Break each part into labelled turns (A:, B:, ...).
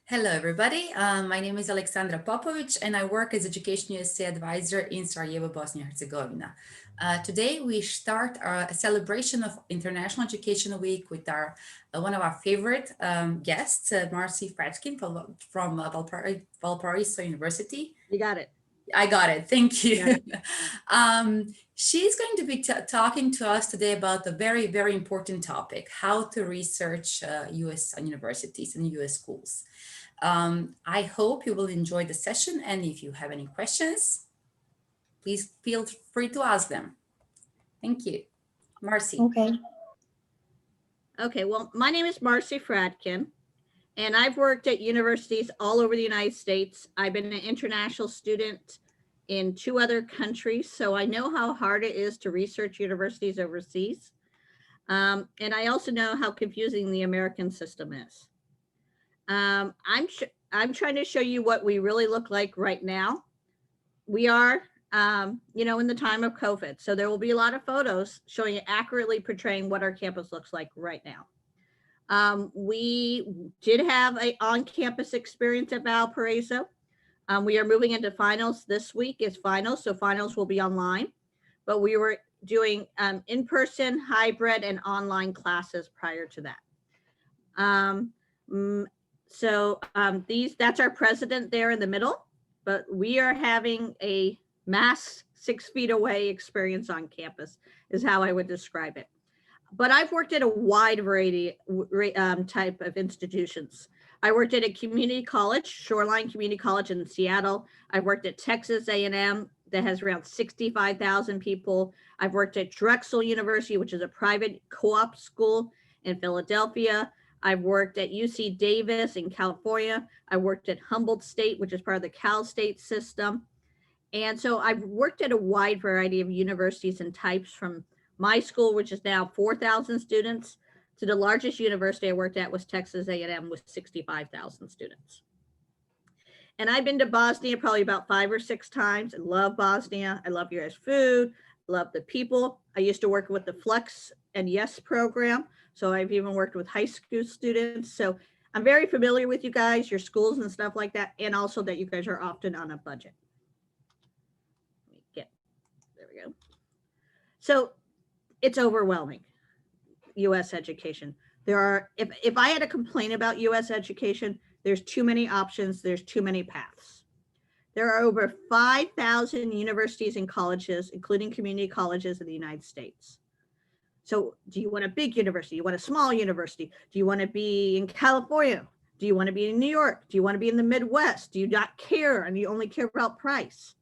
A: Hello, everybody. My name is Alexandra Popovic, and I work as Education USA advisor in Sarajevo, Bosnia and Herzegovina. Today, we start a celebration of International Education Week with our one of our favorite guests, Marci Fradkin from Valparaiso University.
B: You got it.
A: I got it. Thank
B: You got
A: you.
B: it.
A: She's going to be talking to us today about a very, very important topic, how to research US universities and US schools. I hope you will enjoy the session, and if you have any questions, please feel free to ask them. Thank you. Marcy.
C: Okay.
B: Okay, well, my name is Marci Fradkin, and I've worked at universities all over the United States. I've been an international student in 2 other countries, so I know how hard it is to research universities overseas. And I also know how confusing the American system is. I'm trying to show you what we really look like right now. We are, in the time of COVID. So there will be a lot of photos showing accurately portraying what our campus looks like right now. We did have an on-campus experience at Valparaiso. We are moving into finals this week is finals. So finals will be online, but we were doing in-person, hybrid, and online classes prior to that. That's our president there in the middle, but we are having a mass 6 feet away experience on campus is how I would describe it. But I've worked at a wide variety type of institutions. I worked at a community college, Shoreline Community College in Seattle. I've worked at Texas A&M that has around 65,000 people. I've worked at Drexel University, which is a private co-op school in Philadelphia. I've worked at UC Davis in California. I worked at Humboldt State, which is part of the Cal State system. And so I've worked at a wide variety of universities and types, from my school, which is now 4,000 students, to the largest university I worked at was Texas A&M with 65,000 students. And I've been to Bosnia probably about 5 or 6 times. I love Bosnia. I love your guys' food, love the people. I used to work with the Flex and Yes program. So I've even worked with high school students. So I'm very familiar with you guys, your schools and stuff like that. And also that you guys are often on a budget. There we go. So it's overwhelming, US education. If I had to complain about US education, there's too many options, there's too many paths. There are over 5,000 universities and colleges, including community colleges in the United States. So do you want a big university? Do you want a small university? Do you want to be in California? Do you want to be in New York? Do you want to be in the Midwest? Do you not care and you only care about price?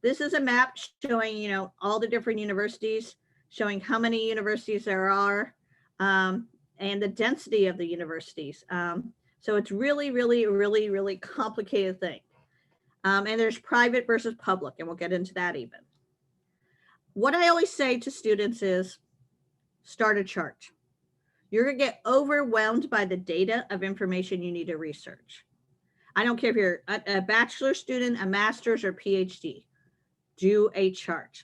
B: This is a map showing, all the different universities, showing how many universities there are, and the density of the universities. So it's really, really, really, really complicated thing. And there's private versus public, and we'll get into that even. What I always say to students is, start a chart. You're gonna get overwhelmed by the data of information you need to research. I don't care if you're a bachelor student, a master's, or PhD, do a chart.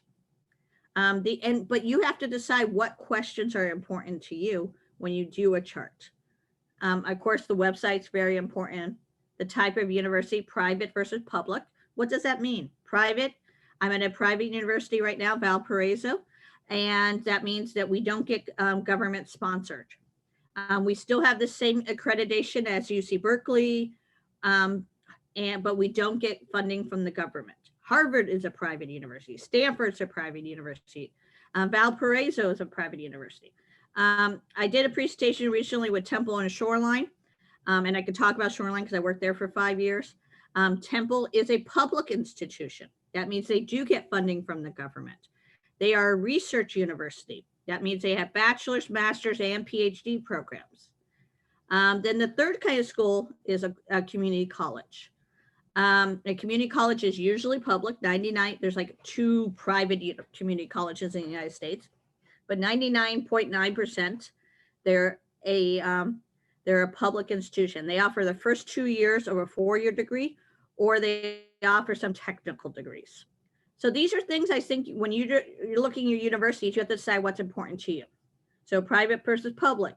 B: But you have to decide what questions are important to you when you do a chart. Of course, the website's very important. The type of university, private versus public. What does that mean? Private, I'm at a private university right now, Valparaiso, and that means that we don't get government sponsored. We still have the same accreditation as UC Berkeley, but we don't get funding from the government. Harvard is a private university. Stanford's a private university. Valparaiso is a private university. I did a presentation recently with Temple and Shoreline, and I could talk about Shoreline because I worked there for 5 years. Temple is a public institution. That means they do get funding from the government. They are a research university. That means they have bachelor's, master's, and PhD programs. Then the third kind of school is a community college. A community college is usually public. 99, there's like 2 private community colleges in the United States, but 99.9%, they're a public institution. They offer the first 2 years of a 4-year degree, or they offer some technical degrees. So these are things I think when you're looking at universities, you have to decide what's important to you. So private versus public.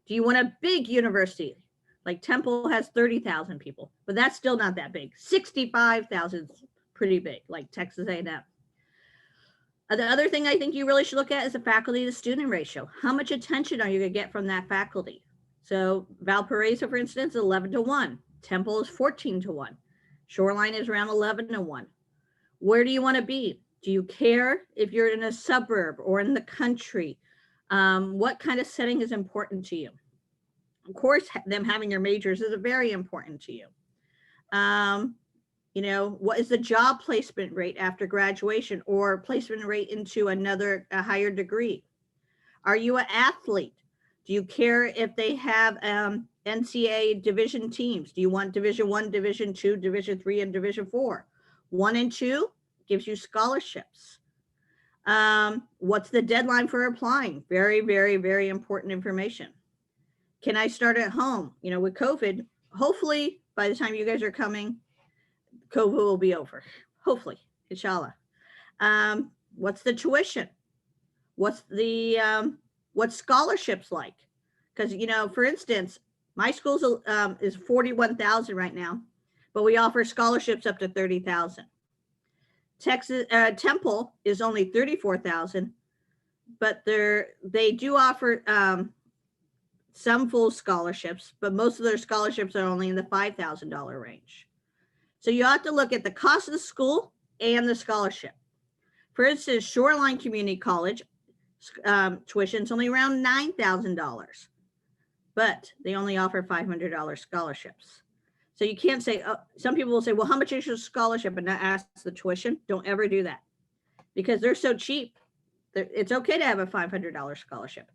B: Do you want a big university? Like Temple has 30,000 people, but that's still not that big. 65,000 is pretty big, like Texas A&M. The other thing I think you really should look at is the faculty to student ratio. How much attention are you going to get from that faculty? So Valparaiso, for instance, is 11-1. Temple is 14-1. Shoreline is around 11-1. Where do you want to be? Do you care if you're in a suburb or in the country? What kind of setting is important to you? Of course, them having your majors is very important to you. What is the job placement rate after graduation or placement rate into a higher degree? Are you an athlete? Do you care if they have NCAA division teams? Do you want Division I, Division II, Division III, and Division IV? 1 and 2 gives you scholarships. What's the deadline for applying? Very, very, very important information. Can I start at home? With COVID, hopefully by the time you guys are coming, COVID will be over. Hopefully, inshallah. What's the tuition? What's scholarships like? Because, for instance, my school is 41,000 right now, but we offer scholarships up to 30,000. Texas Temple is only 34,000, but they do offer some full scholarships, but most of their scholarships are only in the $5,000 range. So you have to look at the cost of the school and the scholarship. For instance, Shoreline Community College tuition is only around $9,000, but they only offer $500 scholarships. So you can't say, some people will say, well, how much is your scholarship, and not ask the tuition? Don't ever do that, because they're so cheap. It's okay to have a $500 scholarship.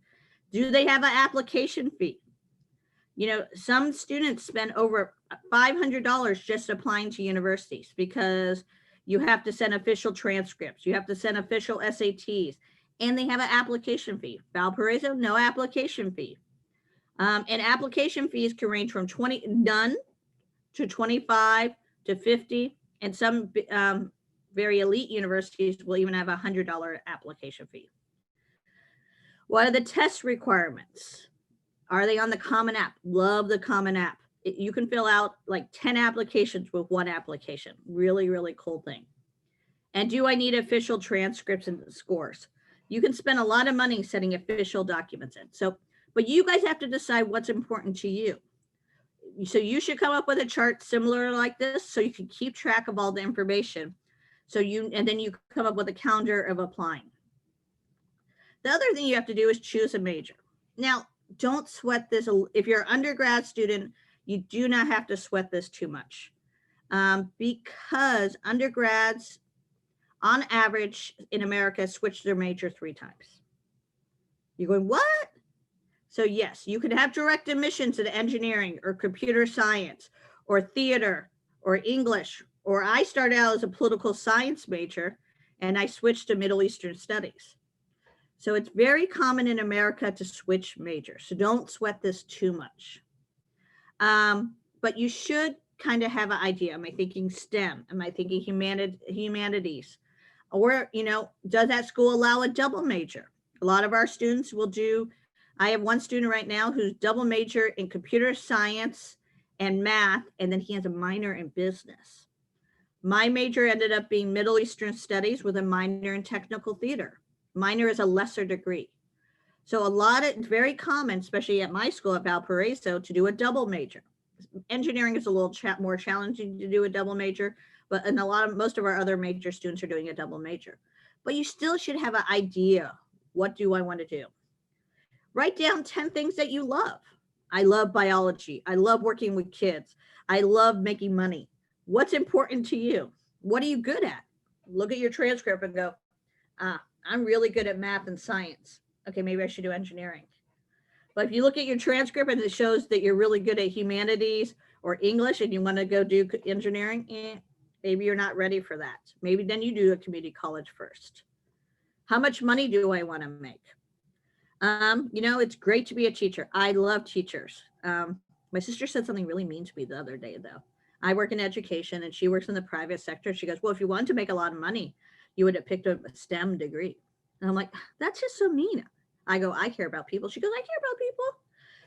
B: Do they have an application fee? Some students spend over $500 just applying to universities, because you have to send official transcripts, you have to send official SATs, and they have an application fee. Valparaiso, no application fee. And application fees can range from none to 25 to 50, and some very elite universities will even have a $100 application fee. What are the test requirements? Are they on the Common App? Love the Common App. You can fill out like 10 applications with one application. Really, really cool thing. And do I need official transcripts and scores? You can spend a lot of money setting official documents in. But you guys have to decide what's important to you. So you should come up with a chart similar like this, so you can keep track of all the information. And then you come up with a calendar of applying. The other thing you have to do is choose a major. Now, don't sweat this. If you're an undergrad student, you do not have to sweat this too much, because undergrads, on average in America, switch their major 3 times. You're going, what? So yes, you could have direct admissions to engineering or computer science or theater or English, or I started out as a political science major and I switched to Middle Eastern studies. So it's very common in America to switch majors. So don't sweat this too much. But you should kind of have an idea. Am I thinking STEM? Am I thinking humanities? Or, does that school allow a double major? A lot of our students will do, I have one student right now who's double major in computer science and math, and then he has a minor in business. My major ended up being Middle Eastern studies with a minor in technical theater. Minor is a lesser degree. So it's very common, especially at my school at Valparaiso, to do a double major. Engineering is a little more challenging to do a double major, but most of our other major students are doing a double major. But you still should have an idea. What do I want to do? Write down 10 things that you love. I love biology. I love working with kids. I love making money. What's important to you? What are you good at? Look at your transcript and go, I'm really good at math and science. Okay, maybe I should do engineering. But if you look at your transcript and it shows that you're really good at humanities or English and you want to go do engineering, maybe you're not ready for that. Maybe then you do a community college first. How much money do I want to make? It's great to be a teacher. I love teachers. My sister said something really mean to me the other day, though. I work in education and she works in the private sector. She goes, well, if you wanted to make a lot of money, you would have picked up a STEM degree. And I'm like, that's just so mean. I go, I care about people. She goes, I care about people.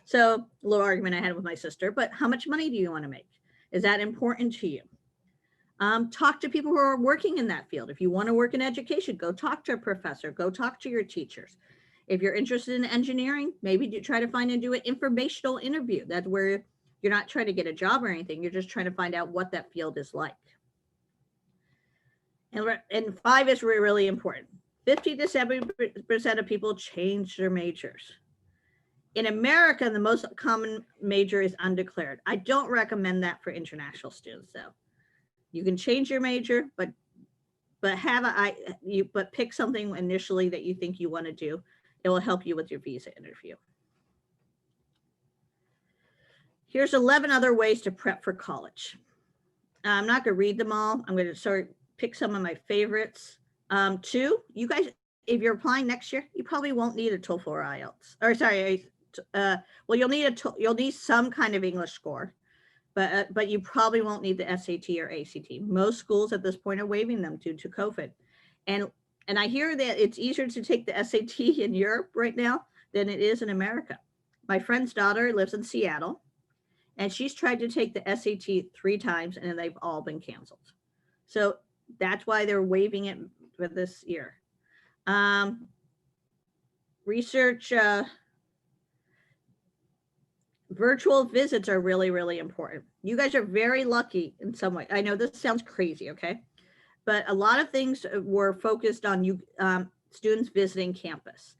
B: So a little argument I had with my sister, but how much money do you want to make? Is that important to you? Talk to people who are working in that field. If you want to work in education, go talk to a professor, go talk to your teachers. If you're interested in engineering, maybe try to find and do an informational interview. That's where you're not trying to get a job or anything. You're just trying to find out what that field is like. And 5 is really important. 50 to 70% of people change their majors. In America, the most common major is undeclared. I don't recommend that for international students, though. You can change your major, but pick something initially that you think you want to do. It will help you with your visa interview. Here's 11 other ways to prep for college. I'm not going to read them all. I'm going to pick some of my favorites. 2, you guys, if you're applying next year, you probably won't need a TOEFL or IELTS. Or sorry, well, you'll need some kind of English score, but you probably won't need the SAT or ACT. Most schools at this point are waiving them due to COVID. And I hear that it's easier to take the SAT in Europe right now than it is in America. My friend's daughter lives in Seattle, and she's tried to take the SAT 3 times, and they've all been canceled. So that's why they're waiving it for this year. Research, virtual visits are really, really important. You guys are very lucky in some way. I know this sounds crazy, okay? But a lot of things were focused on you students visiting campus.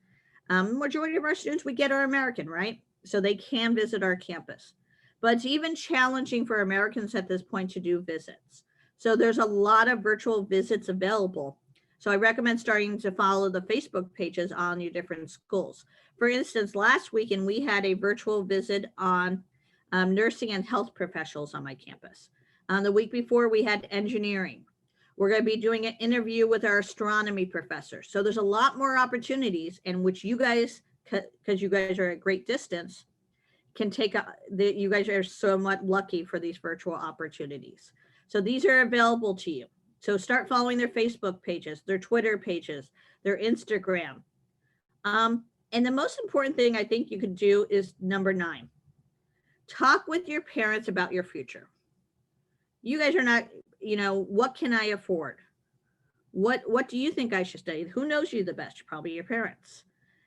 B: Majority of our students we get are American, right? So they can visit our campus. But it's even challenging for Americans at this point to do visits. So there's a lot of virtual visits available. So I recommend starting to follow the Facebook pages on your different schools. For instance, last weekend, we had a virtual visit on nursing and health professionals on my campus. The week before, we had engineering. We're going to be doing an interview with our astronomy professor. So there's a lot more opportunities in which you guys, because you guys are at great distance, can take, you guys are somewhat lucky for these virtual opportunities. So these are available to you. So start following their Facebook pages, their Twitter pages, their Instagram. And the most important thing I think you could do is number 9. Talk with your parents about your future. You guys are not, what can I afford? What do you think I should study? Who knows you the best? Probably your parents.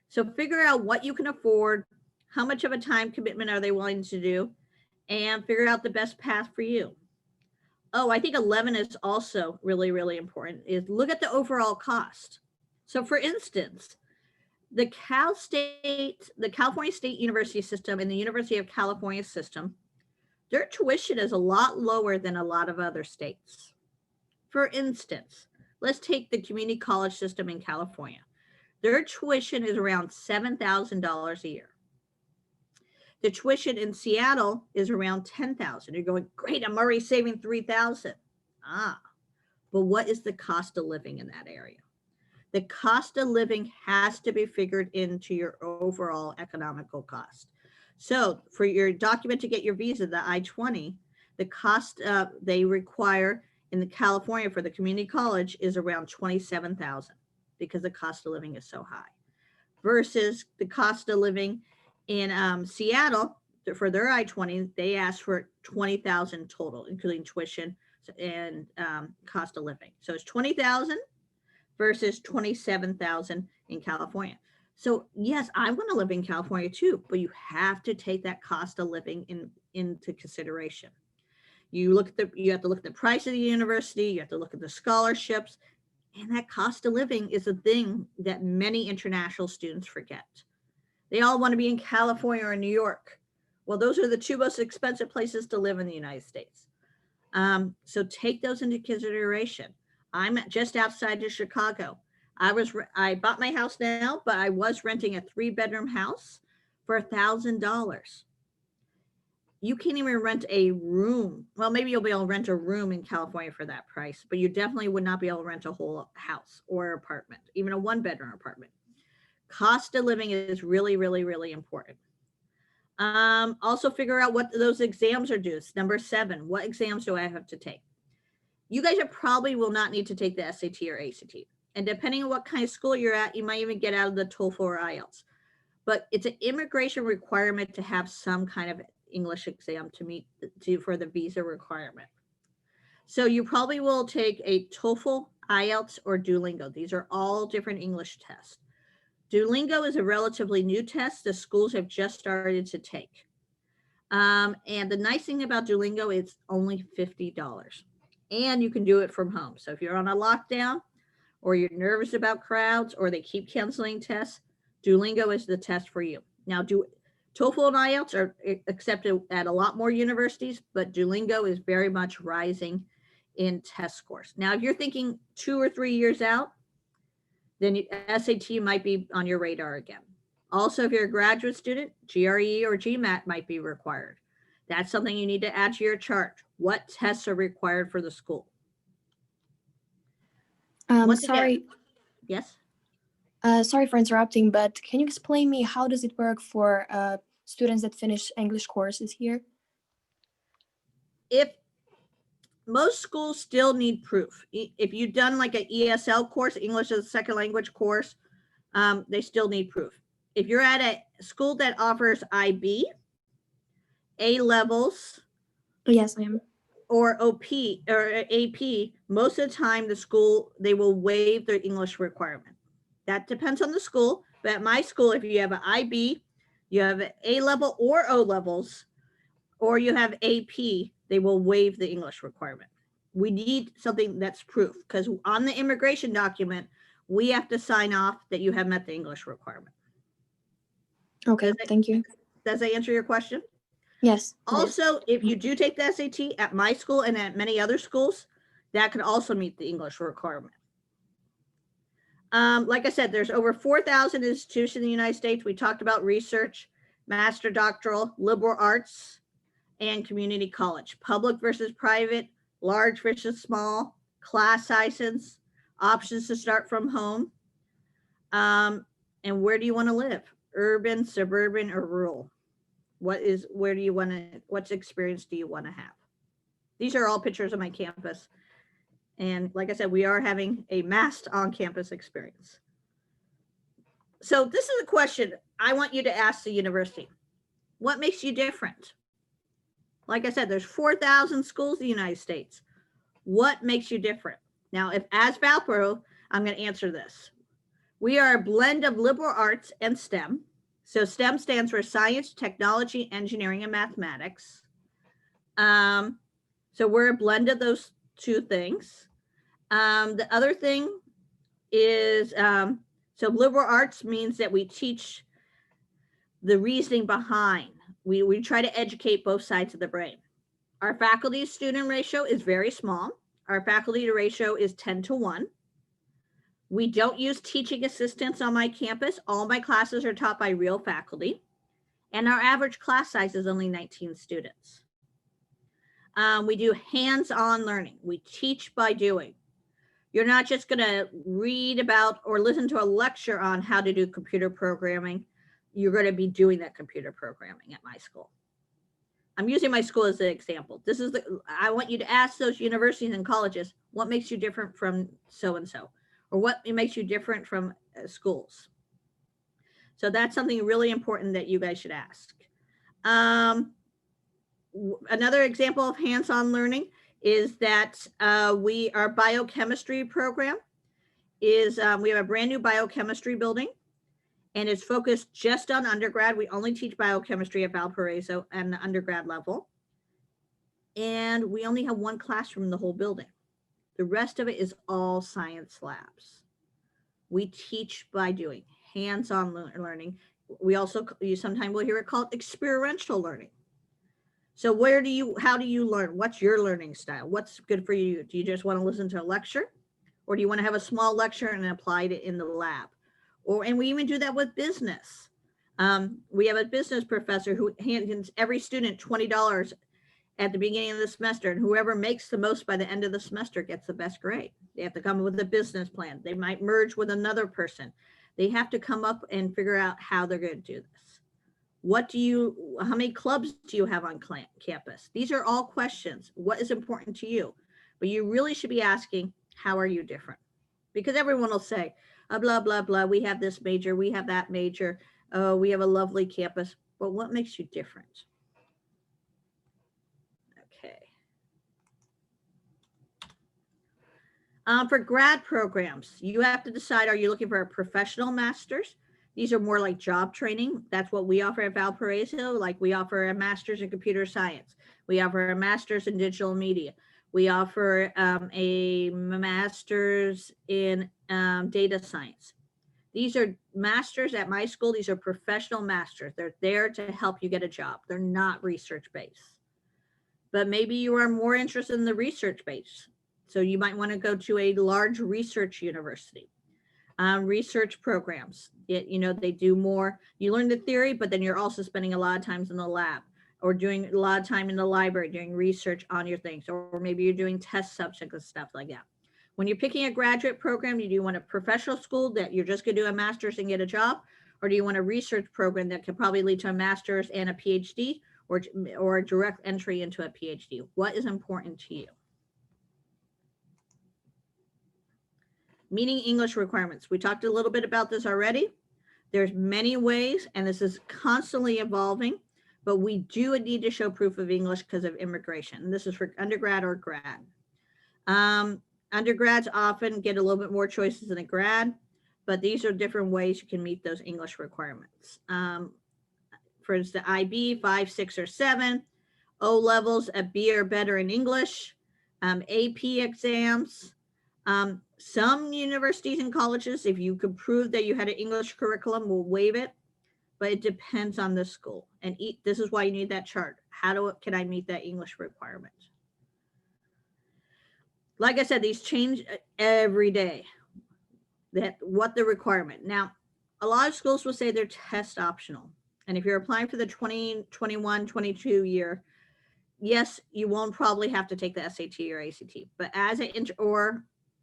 B: So figure out what you can afford, how much of a time commitment are they willing to do, and figure out the best path for you. Oh, I think 11 is also really, really important, is look at the overall cost. So for instance, the California State University system and the University of California system, their tuition is a lot lower than a lot of other states. For instance, let's take the community college system in California. Their tuition is around $7,000 a year. The tuition in Seattle is around $10,000. You're going, great, I'm already saving $3,000. But what is the cost of living in that area? The cost of living has to be figured into your overall economical cost. So for your document to get your visa, the I-20, the cost they require in California for the community college is around $27,000 because the cost of living is so high. Versus the cost of living in Seattle, for their I-20, they asked for $20,000 total, including tuition and cost of living. So it's $20,000 versus $27,000 in California. So yes, I want to live in California too, but you have to take that cost of living into consideration. You have to look at the price of the university, you have to look at the scholarships, and that cost of living is a thing that many international students forget. They all want to be in California or New York. Well, those are the 2 most expensive places to live in the United States. So take those into consideration. I'm just outside of Chicago. I bought my house now, but I was renting a 3-bedroom house for $1,000. You can't even rent a room. Well, maybe you'll be able to rent a room in California for that price, but you definitely would not be able to rent a whole house or apartment, even a 1-bedroom apartment. Cost of living is really, really, really important. Also figure out what those exams are due. Number 7, what exams do I have to take? You guys probably will not need to take the SAT or ACT. And depending on what kind of school you're at, you might even get out of the TOEFL or IELTS. but it's an immigration requirement to have some kind of English exam to meet for the visa requirement. So you probably will take a TOEFL, IELTS, or Duolingo. These are all different English tests. Duolingo is a relatively new test the schools have just started to take. And the nice thing about Duolingo, it's only $50. And you can do it from home. So if you're on a lockdown or you're nervous about crowds or they keep canceling tests, Duolingo is the test for you. Now, TOEFL and IELTS are accepted at a lot more universities, but Duolingo is very much rising in test scores. Now, if you're thinking 2 or 3 years out, then SAT might be on your radar again. Also, if you're a graduate student, GRE or GMAT might be required. That's something you need to add to your chart. What tests are required for the school?
C: Sorry.
B: Again, yes?
C: Sorry for interrupting, but can you explain me how does it work for students that finish English courses here?
B: If most schools still need proof. If you've done like an ESL course, English as a second language course, they still need proof. If you're at a school that offers IB, A levels,
C: Yes, I am.
B: or OP or AP, most of the time the school, they will waive their English requirement. That depends on the school, but at my school, if you have an IB, you have an A level or O levels, or you have AP, they will waive the English requirement. We need something that's proof, because on the immigration document, we have to sign off that you have met the English requirement.
C: Okay, thank you.
B: Does that answer your question?
C: Yes.
B: Also, if you do take the SAT at my school and at many other schools, that can also meet the English requirement. Like I said, there's over 4,000 institutions in the United States. We talked about research, master doctoral, liberal arts, and community college, public versus private, large versus small, class sizes, options to start from home, and where do you want to live? Urban, suburban, or rural? Where do you want to, what experience do you want to have? These are all pictures of my campus. And like I said, we are having a massed on-campus experience. So this is a question I want you to ask the university. What makes you different? Like I said, there's 4,000 schools in the United States. What makes you different? Now, as Valparaiso, I'm going to answer this. We are a blend of liberal arts and STEM. So STEM stands for science, technology, engineering, and mathematics. So we're a blend of those two things. The other thing is, so liberal arts means that we teach the reasoning behind. We try to educate both sides of the brain. Our faculty student ratio is very small. Our faculty ratio is 10-1. We don't use teaching assistants on my campus. All my classes are taught by real faculty. And our average class size is only 19 students. We do hands-on learning. We teach by doing. You're not just gonna read about or listen to a lecture on how to do computer programming. You're gonna be doing that computer programming at my school. I'm using my school as an example. I want you to ask those universities and colleges, what makes you different from so-and-so? Or what makes you different from schools? So that's something really important that you guys should ask. Another example of hands-on learning is that our biochemistry program is, we have a brand new biochemistry building, and it's focused just on undergrad. We only teach biochemistry at Valparaiso and the undergrad level. And we only have one classroom in the whole building. The rest of it is all science labs. We teach by doing, hands-on learning. You sometimes will hear it called experiential learning. So how do you learn? What's your learning style? What's good for you? Do you just want to listen to a lecture? Or do you want to have a small lecture and apply it in the lab? And we even do that with business. We have a business professor who hands every student $20 at the beginning of the semester, and whoever makes the most by the end of the semester gets the best grade. They have to come up with a business plan. They might merge with another person. They have to come up and figure out how they're going to do this. How many clubs do you have on campus? These are all questions. What is important to you? But you really should be asking, how are you different? Because everyone will say, blah, blah, blah, we have this major, we have that major. Oh, we have a lovely campus, but what makes you different? Okay. For grad programs, you have to decide, are you looking for a professional master's? These are more like job training. That's what we offer at Valparaiso. Like we offer a master's in computer science. We offer a master's in digital media. We offer a master's in data science. These are masters at my school. These are professional masters. They're there to help you get a job. They're not research based. But maybe you are more interested in the research base. So you might want to go to a large research university. Research programs, they do more. You learn the theory, but then you're also spending a lot of times in the lab or doing a lot of time in the library doing research on your things, or maybe you're doing test subjects and stuff like that. When you're picking a graduate program, do you want a professional school that you're just going to do a master's and get a job? Or do you want a research program that could probably lead to a master's and a PhD, or a direct entry into a PhD? What is important to you? Meeting English requirements. We talked a little bit about this already. There's many ways, and this is constantly evolving, but we do need to show proof of English because of immigration. And this is for undergrad or grad. Undergrads often get a little bit more choices than a grad, but these are different ways you can meet those English requirements. For instance, IB 5, 6, or 7, O levels at B or better in English, AP exams. Some universities and colleges, if you could prove that you had an English curriculum, will waive it, but it depends on the school. And this is why you need that chart. Can I meet that English requirement? Like I said, these change every day. What the requirement. Now, a lot of schools will say they're test optional. And if you're applying for the 2021, 22 year, yes, you won't probably have to take the SAT or ACT, but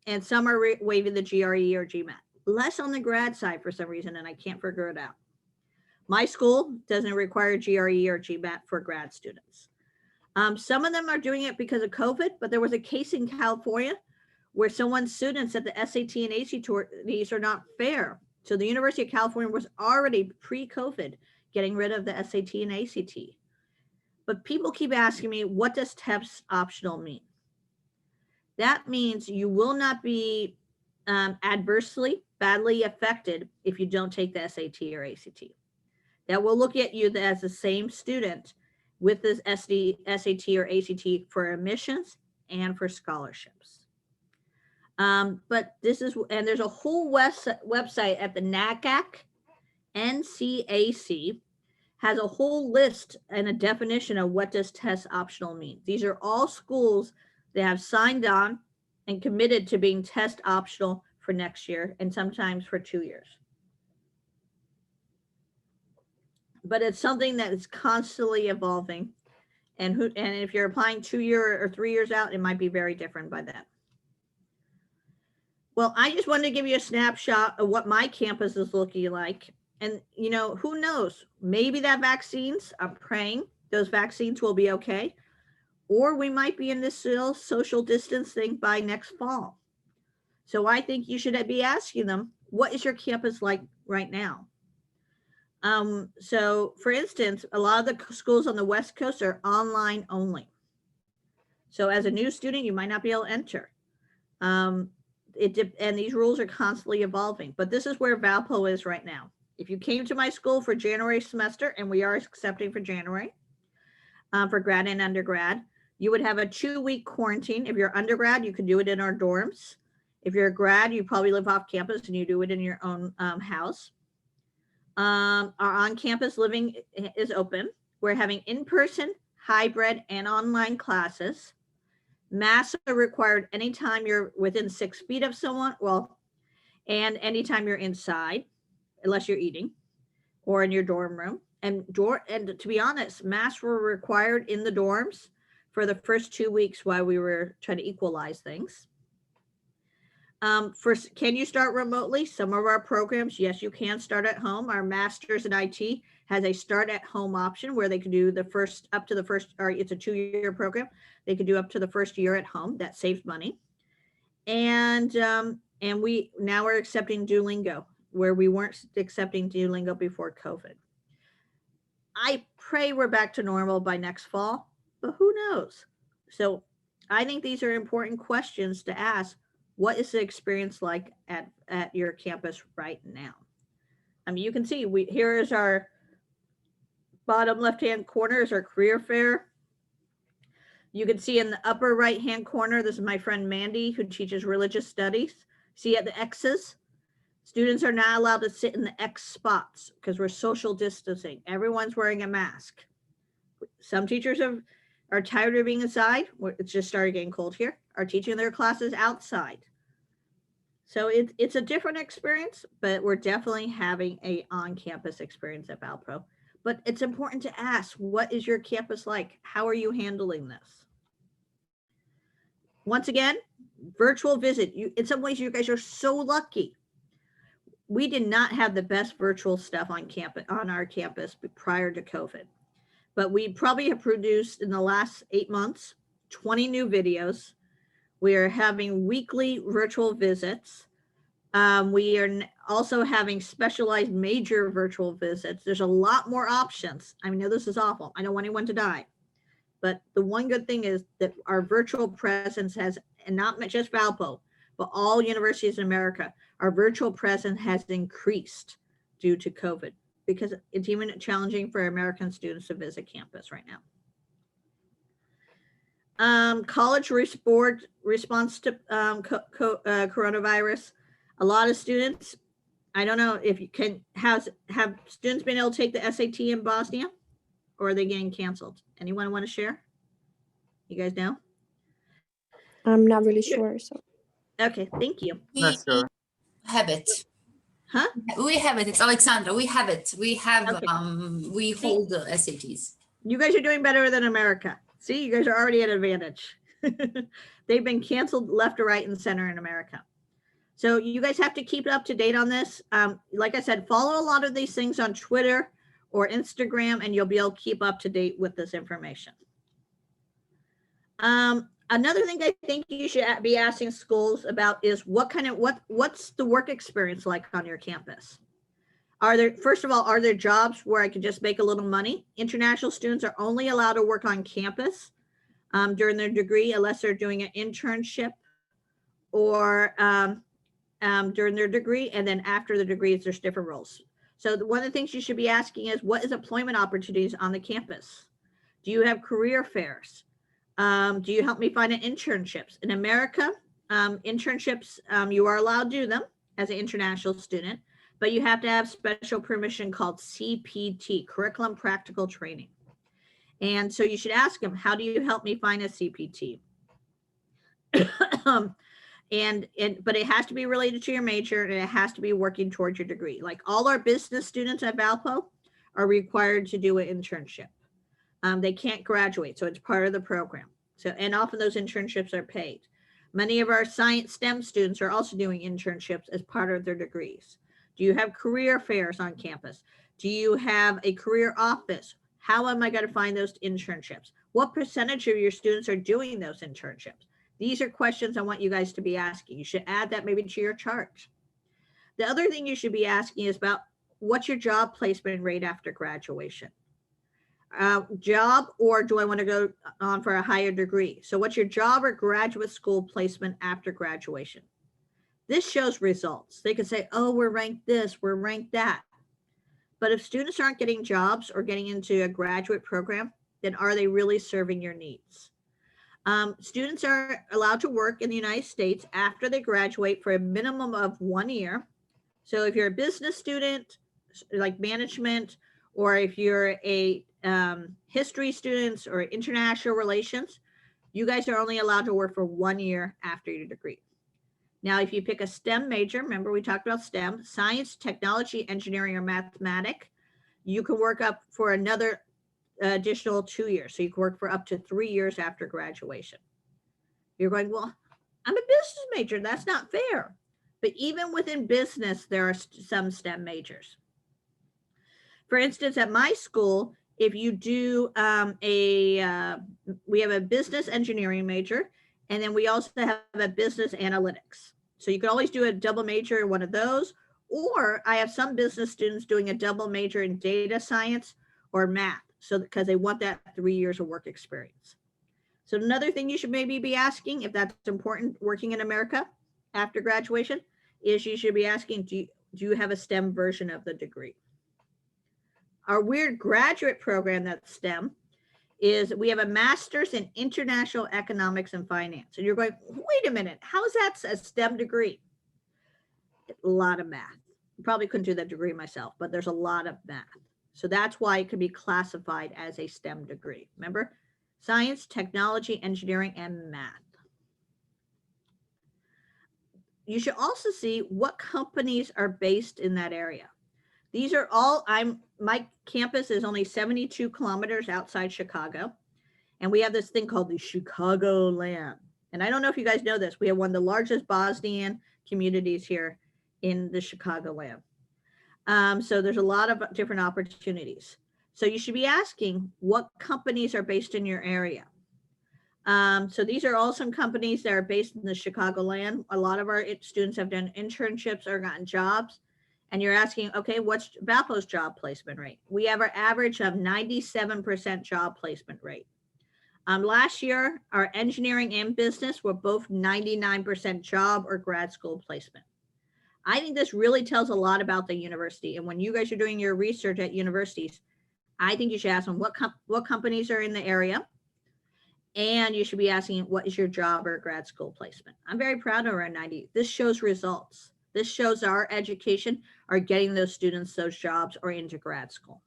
B: and some are waiving the GRE or GMAT. Less on the grad side for some reason, and I can't figure it out. My school doesn't require GRE or GMAT for grad students. Some of them are doing it because of COVID, but there was a case in California where someone's students said the SAT and ACTs are not fair. So the University of California was already pre-COVID getting rid of the SAT and ACT. But people keep asking me, what does test optional mean? That means you will not be badly affected if you don't take the SAT or ACT. That will look at you as the same student with this SAT or ACT for admissions and for scholarships. But there's a whole website at the NCAC has a whole list and a definition of what does test optional mean. These are all schools that have signed on and committed to being test optional for next year and sometimes for 2 years. But it's something that is constantly evolving. And if you're applying 2 years or 3 years out, it might be very different by then. Well, I just wanted to give you a snapshot of what my campus is looking like. And, who knows? Maybe that vaccines, I'm praying those vaccines will be okay. Or we might be in this social distancing by next fall. So I think you should be asking them, what is your campus like right now? So for instance, a lot of the schools on the West Coast are online only. So as a new student, you might not be able to enter. And these rules are constantly evolving, but this is where Valpo is right now. If you came to my school for January semester, and we are accepting for January, for grad and undergrad, you would have a 2-week quarantine. If you're undergrad, you can do it in our dorms. If you're a grad, you probably live off campus and you do it in your own house. Our on-campus living is open. We're having in-person, hybrid, and online classes. Masks are required anytime you're within 6 feet of someone, and anytime you're inside, unless you're eating, or in your dorm room. And to be honest, masks were required in the dorms for the first 2 weeks while we were trying to equalize things. First, can you start remotely? Some of our programs, yes, you can start at home. Our master's in IT has a start at home option where they can do it's a 2-year program. They can do up to the first year at home. That saves money. And we're accepting Duolingo. where we weren't accepting Duolingo before COVID. I pray we're back to normal by next fall, but who knows? So I think these are important questions to ask. What is the experience like at your campus right now? I mean, you can see here is our bottom left-hand corner is our career fair. You can see in the upper right-hand corner, this is my friend Mandy, who teaches religious studies. See at the X's? Students are not allowed to sit in the X spots because we're social distancing. Everyone's wearing a mask. Some teachers are tired of being inside. It's just started getting cold here. Are teaching their classes outside. So it's a different experience, but we're definitely having a on-campus experience at Valpro. But it's important to ask, what is your campus like? How are you handling this? Once again, virtual visit. In some ways, you guys are so lucky. We did not have the best virtual stuff on our campus prior to COVID, but we probably have produced in the last 8 months 20 new videos. We are having weekly virtual visits. We are also having specialized major virtual visits. There's a lot more options. I know this is awful. I don't want anyone to die. But the one good thing is that our virtual presence has, and not just Valpo, but all universities in America, our virtual presence has increased due to COVID because it's even challenging for American students to visit campus right now. College board response to coronavirus. A lot of students, I don't know if you can, have students been able to take the SAT in Bosnia, or are they getting canceled? Anyone want to share? You guys know?
C: I'm not really sure. So
B: okay, thank you.
A: We have it.
B: Huh?
A: We have it. It's Alexandra. We have it. We have
B: okay.
A: We hold the SATs.
B: You guys are doing better than America. See, you guys are already at advantage. They've been canceled left, right, and center in America. So you guys have to keep up to date on this. Like I said, follow a lot of these things on Twitter or Instagram, and you'll be able to keep up to date with this information. Another thing I think you should be asking schools about is what's the work experience like on your campus? First of all, are there jobs where I can just make a little money? International students are only allowed to work on campus during their degree unless they're doing an internship or during their degree, and then after the degrees, there's different roles. So one of the things you should be asking is, what is employment opportunities on the campus? Do you have career fairs? Do you help me find an internships? In America, internships, you are allowed to do them as an international student, but you have to have special permission called CPT, Curriculum Practical Training. And so you should ask them, how do you help me find a CPT? But it has to be related to your major, and it has to be working towards your degree. Like all our business students at Valpo are required to do an internship. They can't graduate, so it's part of the program. So, and often those internships are paid. Many of our science STEM students are also doing internships as part of their degrees. Do you have career fairs on campus? Do you have a career office? How am I going to find those internships? What percentage of your students are doing those internships? These are questions I want you guys to be asking. You should add that maybe to your chart. The other thing you should be asking is about what's your job placement rate after graduation? Job, or do I want to go on for a higher degree? So what's your job or graduate school placement after graduation? This shows results. They can say, oh, we're ranked this, we're ranked that. But if students aren't getting jobs or getting into a graduate program, then are they really serving your needs? Students are allowed to work in the United States after they graduate for a minimum of 1 year. So if you're a business student, like management, or if you're a history students or international relations, you guys are only allowed to work for 1 year after your degree. Now, if you pick a STEM major, remember we talked about STEM, science, technology, engineering, or mathematics, you can work up for another additional 2 years. So you can work for up to 3 years after graduation. You're going, well, I'm a business major. That's not fair. But even within business, there are some STEM majors. For instance, at my school, if you do we have a business engineering major, and then we also have a business analytics. So you can always do a double major in one of those, Or I have some business students doing a double major in data science or math, so because they want that 3 years of work experience. So another thing you should maybe be asking, if that's important working in America after graduation, is you should be asking, do you have a STEM version of the degree? Our weird graduate program that's STEM is we have a master's in international economics and finance. And you're going, wait a minute, how is that a STEM degree? A lot of math. Probably couldn't do that degree myself, but there's a lot of math. So that's why it could be classified as a STEM degree. Remember, science, technology, engineering, and math. You should also see what companies are based in that area. These are all, my campus is only 72 kilometers outside Chicago. And we have this thing called the Chicagoland. And I don't know if you guys know this, we have one of the largest Bosnian communities here in the Chicagoland. So there's a lot of different opportunities. So you should be asking what companies are based in your area. So these are all some companies that are based in the Chicagoland. A lot of our students have done internships or gotten jobs. And you're asking, okay, what's Valpo's job placement rate? We have our average of 97% job placement rate. Last year, our engineering and business were both 99% job or grad school placement. I think this really tells a lot about the university. And when you guys are doing your research at universities, I think you should ask them what companies are in the area. And you should be asking, what is your job or grad school placement? I'm very proud of our 90. This shows results. This shows our education are getting those students those jobs or into grad school.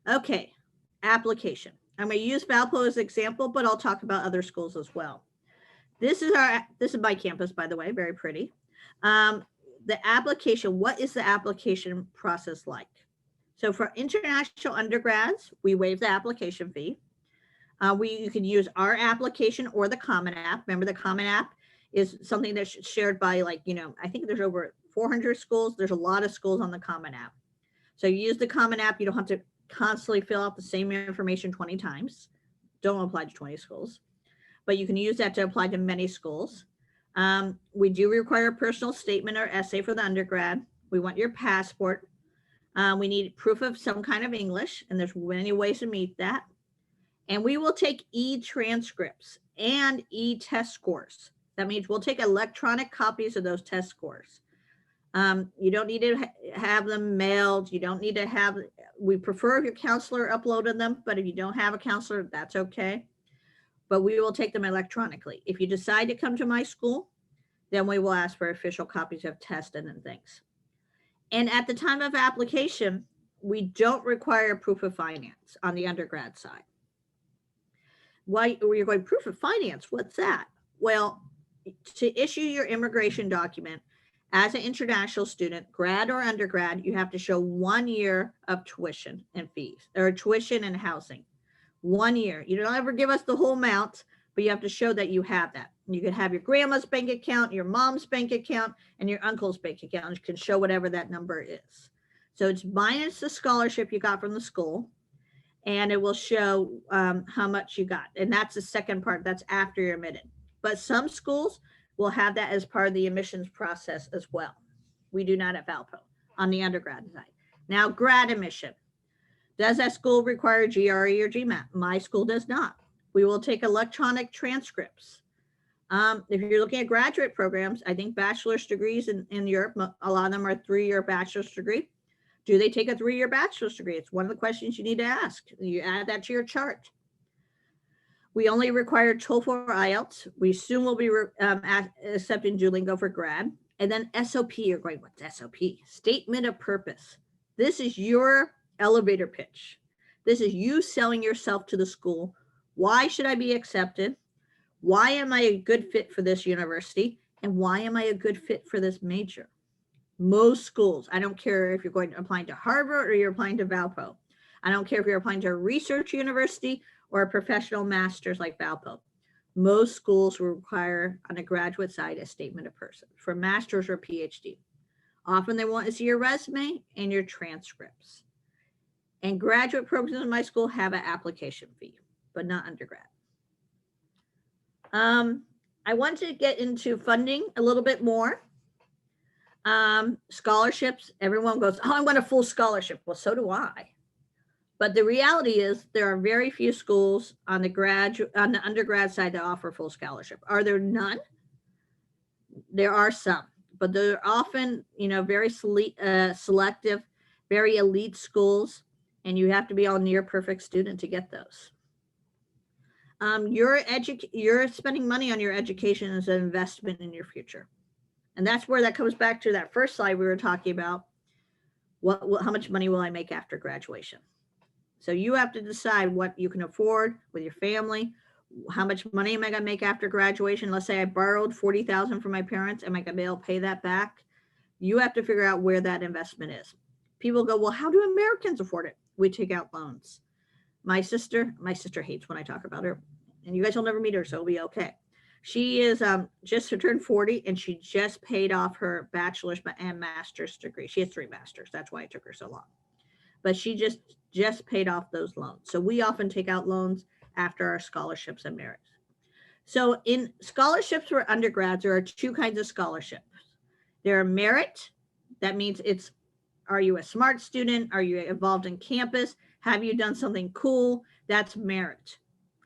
B: Okay, application. I'm going to use Valpo as an example, but I'll talk about other schools as well. This is my campus, by the way, very pretty. The application, what is the application process like? So for international undergrads, we waive the application fee. You can use our application or the Common App. Remember, the Common App is something that's shared by I think there's over 400 schools. There's a lot of schools on the Common App. So you use the Common App. You don't have to constantly fill out the same information 20 times. Don't apply to 20 schools, but you can use that to apply to many schools. We do require a personal statement or essay for the undergrad. We want your passport. We need proof of some kind of English, and there's many ways to meet that. And we will take e-transcripts and e-test scores. That means we'll take electronic copies of those test scores. You don't need to have them mailed. You don't need to have, we prefer if your counselor uploaded them, but if you don't have a counselor, that's okay. But we will take them electronically. If you decide to come to my school, then we will ask for official copies of tests and things. And at the time of application, we don't require proof of finance on the undergrad side. Why you're going proof of finance? What's that? Well, to issue your immigration document as an international student, grad or undergrad, you have to show 1 year of tuition and fees, or tuition and housing. 1 year. You don't ever give us the whole amount, but you have to show that you have that. You can have your grandma's bank account, your mom's bank account, and your uncle's bank account. You can show whatever that number is. So it's minus the scholarship you got from the school, and it will show how much you got. And that's the second part. That's after you're admitted. But some schools will have that as part of the admissions process as well. We do not at Valpo on the undergrad side. Now, grad admission. Does that school require GRE or GMAT? My school does not. We will take electronic transcripts. If you're looking at graduate programs, I think bachelor's degrees in Europe, a lot of them are 3-year bachelor's degree. Do they take a 3-year bachelor's degree? It's one of the questions you need to ask. You add that to your chart. We only require TOEFL or IELTS. We soon will be accepting Duolingo for grad. And then SOP, you're going, what's SOP? Statement of purpose. This is your elevator pitch. This is you selling yourself to the school. Why should I be accepted? Why am I a good fit for this university? And why am I a good fit for this major? Most schools, I don't care if you're going to apply to Harvard or you're applying to Valpo. I don't care if you're applying to a research university or a professional master's like Valpo. Most schools will require on a graduate side a statement of purpose for master's or PhD. Often they want to see your resume and your transcripts. And graduate programs in my school have an application fee, but not undergrad. I want to get into funding a little bit more. Scholarships, everyone goes, oh, I want a full scholarship. Well, so do I. But the reality is there are very few schools on the undergrad side that offer full scholarship. Are there none? There are some, but they're often, very selective, very elite schools, and you have to be a near perfect student to get those. You're spending money on your education as an investment in your future. And that's where that comes back to that first slide we were talking about. How much money will I make after graduation? So you have to decide what you can afford with your family. How much money am I going to make after graduation? Let's say I borrowed $40,000 from my parents. Am I going to be able to pay that back? You have to figure out where that investment is. People go, well, how do Americans afford it? We take out loans. My sister hates when I talk about her, and you guys will never meet her, so it'll be okay. She is just turned 40, and she just paid off her bachelor's and master's degree. She has 3 masters. That's why it took her so long. But she just paid off those loans. So we often take out loans after our scholarships and merits. So in scholarships for undergrads, there are 2 kinds of scholarships. There are merit. That means are you a smart student? Are you involved in campus? Have you done something cool? That's merit.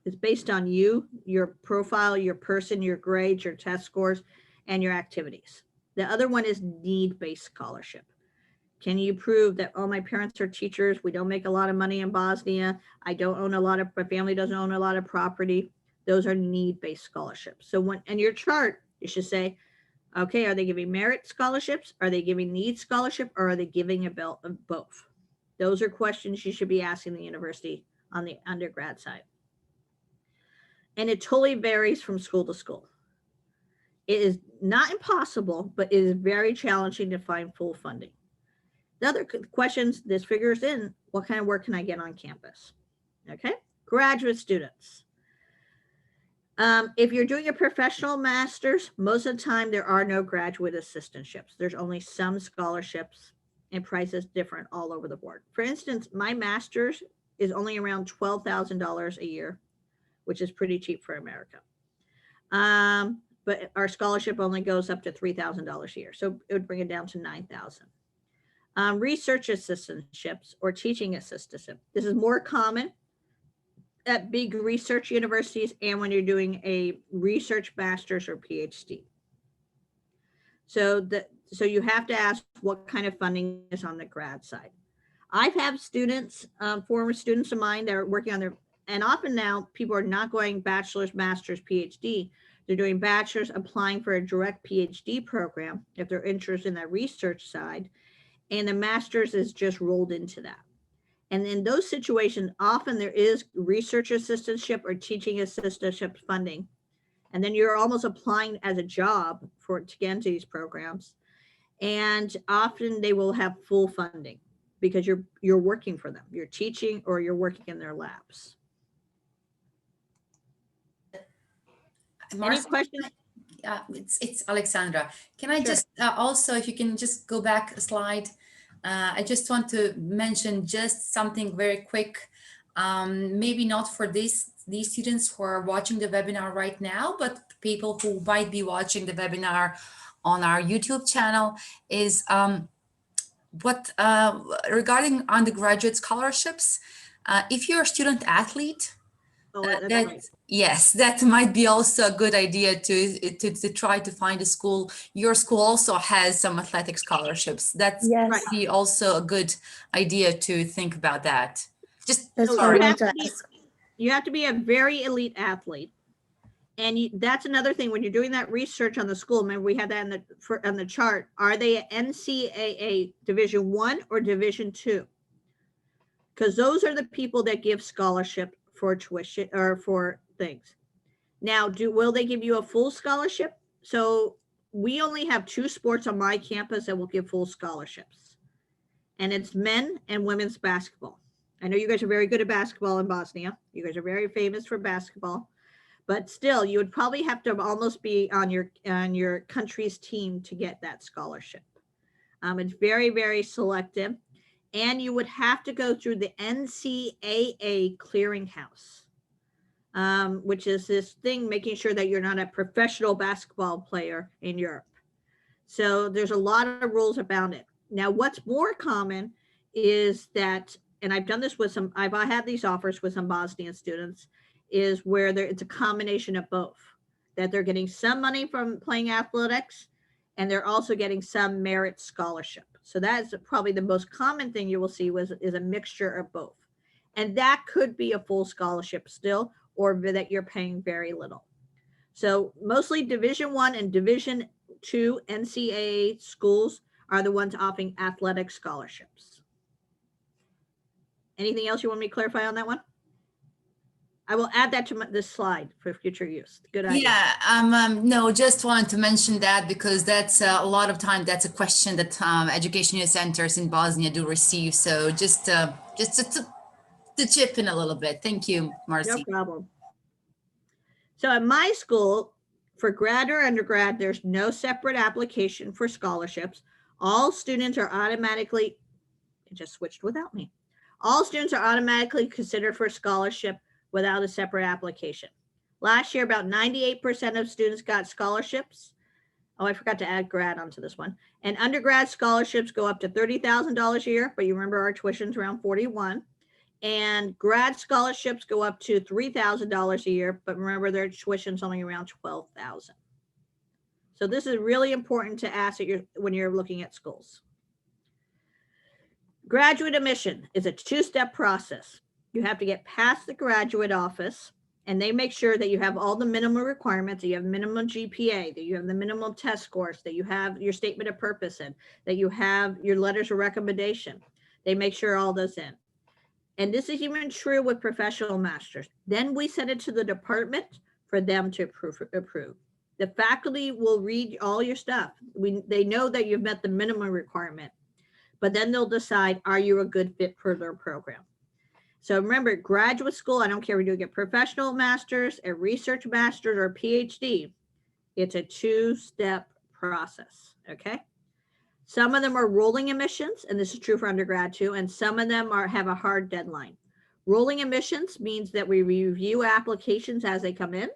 B: It's based on you, your profile, your person, your grades, your test scores, and your activities. The other one is need-based scholarship. Can you prove that, oh, my parents are teachers, we don't make a lot of money in Bosnia, my family doesn't own a lot of property? Those are need-based scholarships. So in your chart, you should say, okay, are they giving merit scholarships? Are they giving need scholarship? Or are they giving a belt of both? Those are questions you should be asking the university on the undergrad side. And it totally varies from school to school. It is not impossible, but it is very challenging to find full funding. The other questions this figures in, what kind of work can I get on campus? Okay, graduate students. If you're doing a professional master's, most of the time there are no graduate assistantships. There's only some scholarships, and prices different all over the board. For instance, my master's is only around $12,000 a year, which is pretty cheap for America. But our scholarship only goes up to $3,000 a year. So it would bring it down to $9,000. Research assistantships or teaching assistantship. This is more common at big research universities and when you're doing a research master's or PhD. So you have to ask what kind of funding is on the grad side. I've had students, former students of mine that are working on and often now people are not going bachelor's, master's, PhD. They're doing bachelor's, applying for a direct PhD program if they're interested in that research side, and the master's is just rolled into that. And in those situations, often there is research assistantship or teaching assistantship funding. And then you're almost applying as a job to get into these programs. And often they will have full funding because you're working for them. You're teaching or you're working in their labs. Any questions?
A: It's Alexandra. Can I just also, if you can just go back a slide, I just want to mention just something very quick, maybe not for these students who are watching the webinar right now, but people who might be watching the webinar on our YouTube channel is regarding undergraduate scholarships, if you're a student athlete, yes, that might be also a good idea to try to find a school. Your school also has some athletic scholarships. That's be also a good idea to think about that.
B: You have to be a very elite athlete. And that's another thing when you're doing that research on the school. Remember, we had that on the chart. Are they NCAA Division I or Division II? Because those are the people that give scholarship for tuition or for things. Now, will they give you a full scholarship? So we only have 2 sports on my campus that will give full scholarships, and it's men and women's basketball. I know you guys are very good at basketball in Bosnia. You guys are very famous for basketball, but still, you would probably have to almost be on your country's team to get that scholarship. It's very, very selective. And you would have to go through the NCAA clearinghouse, which is this thing making sure that you're not a professional basketball player in Europe. So there's a lot of rules about it. Now, what's more common is that, and I've done this with some, I've had these offers with some Bosnian students, is where it's a combination of both, that they're getting some money from playing athletics and they're also getting some merit scholarship. So that's probably the most common thing you will see is a mixture of both. And that could be a full scholarship still, or that you're paying very little. So mostly Division I and Division II NCAA schools are the ones offering athletic scholarships. Anything else you want me to clarify on that one? I will add that to this slide for future use. Good idea.
A: Yeah, no, just wanted to mention that because that's a lot of time, that's a question that education youth centers in Bosnia do receive. So just to chip in a little bit. Thank you, Marci.
B: No problem. So at my school, for grad or undergrad, there's no separate application for scholarships. All students are automatically, it just switched without me. All students are automatically considered for scholarship without a separate application. Last year, about 98% of students got scholarships. Oh, I forgot to add grad onto this one. And undergrad scholarships go up to $30,000 a year, but you remember our tuition's around 41. And grad scholarships go up to $3,000 a year, but remember their tuition's only around $12,000. So this is really important to ask when you're looking at schools. Graduate admission is a two-step process. You have to get past the graduate office, and they make sure that you have all the minimum requirements, that you have minimum GPA, that you have the minimum test scores, that you have your statement of purpose in, that you have your letters of recommendation. They make sure all those in. And this is even true with professional masters. Then we send it to the department for them to approve. The faculty will read all your stuff. They know that you've met the minimum requirement, but then they'll decide, are you a good fit for their program? So remember, graduate school, I don't care if you get professional masters, a research master's, or a PhD, it's a two-step process, okay? Some of them are rolling admissions, and this is true for undergrad too, and some of them have a hard deadline. Rolling admissions means that we review applications as they come in.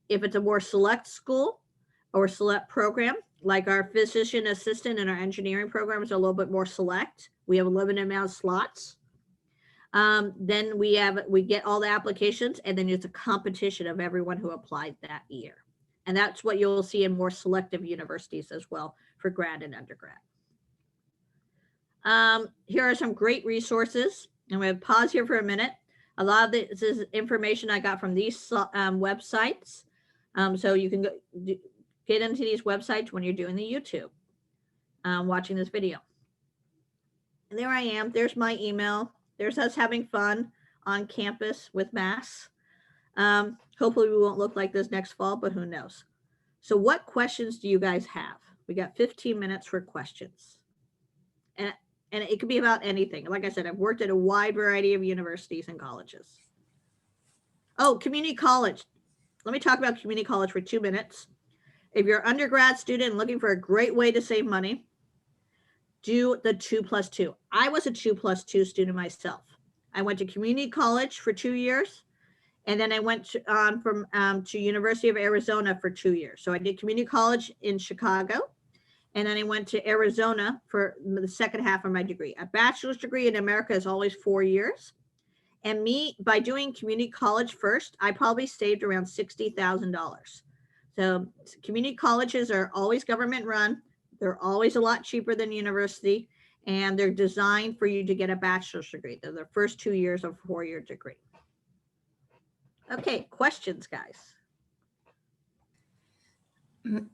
B: If it's a more select school or select program, like our physician assistant and our engineering program is a little bit more select, we have a limited amount of slots. Then we get all the applications, and then it's a competition of everyone who applied that year. And that's what you'll see in more selective universities as well for grad and undergrad. Here are some great resources. I'm going to pause here for a minute. A lot of this is information I got from these websites. So you can get into these websites when you're doing the YouTube, watching this video. And there I am. There's my email. There's us having fun on campus with Mass. Hopefully we won't look like this next fall, but who knows? So what questions do you guys have? We got 15 minutes for questions. And it could be about anything. Like I said, I've worked at a wide variety of universities and colleges. Oh, community college. Let me talk about community college for 2 minutes. If you're an undergrad student looking for a great way to save money, do the 2+2. I was a 2+2 student myself. I went to community college for 2 years, and then I went to University of Arizona for 2 years. So I did community college in Chicago, and then I went to Arizona for the second half of my degree. A bachelor's degree in America is always 4 years. And by doing community college first, I probably saved around $60,000. So community colleges are always government run. They're always a lot cheaper than university, and they're designed for you to get a bachelor's degree. They're the first 2 years of a 4-year degree. Okay, questions, guys.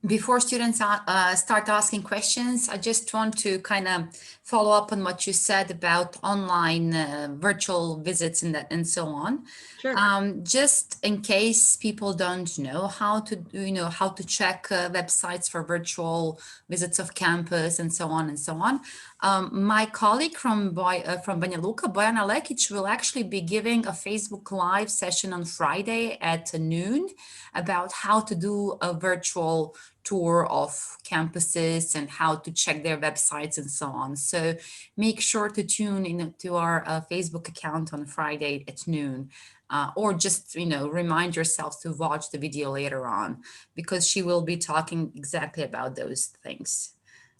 A: Before students start asking questions, I just want to kind of follow up on what you said about online virtual visits and so on.
B: Sure.
A: Just in case people don't know how to check websites for virtual visits of campus and so on and so on. My colleague from Banja Luka, Bojana Lekic, will actually be giving a Facebook Live session on Friday at noon about how to do a virtual tour of campuses and how to check their websites and so on. So make sure to tune in to our Facebook account on Friday at noon. or just, remind yourself to watch the video later on, because she will be talking exactly about those things.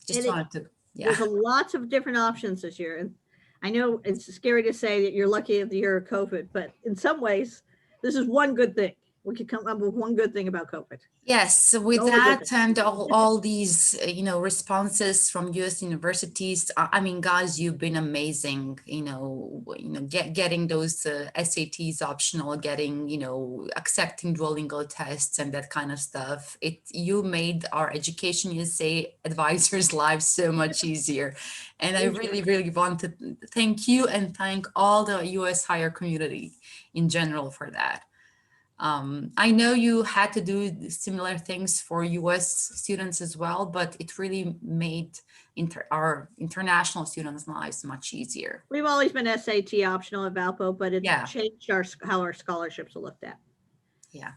A: Just
B: And
A: wanted to, yeah.
B: there's a lots of different options this year. And I know it's scary to say that you're lucky at the year of COVID, but in some ways, this is one good thing. We could come up with one good thing about COVID.
A: Yes, with
B: Only good
A: that
B: thing.
A: and all these, responses from U.S. universities, I mean, guys, you've been amazing, getting those SATs optional, getting, accepting Duolingo tests and that kind of stuff. You made our Education USA advisors' lives so much easier. And I really, really want to thank you and thank all the U.S. higher community in general for that. I know you had to do similar things for US students as well, but it really made our international students' lives much easier.
B: We've always been SAT optional at Valpo, but it
A: Yeah.
B: changed how our scholarships are looked at.
A: Yeah.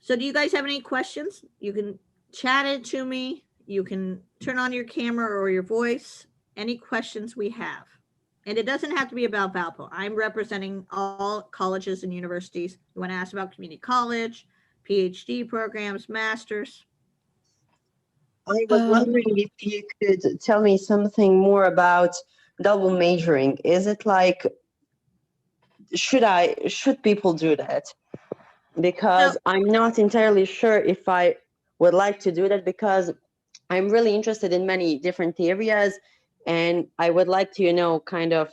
B: So do you guys have any questions? You can chat it to me. You can turn on your camera or your voice. Any questions we have. And it doesn't have to be about Valpo. I'm representing all colleges and universities. You want to ask about community college, PhD programs, masters.
D: I was wondering if you could tell me something more about double majoring. Is it like, should people do that? Because I'm not entirely sure if I would like to do that, because I'm really interested in many different areas, and I would like to, kind of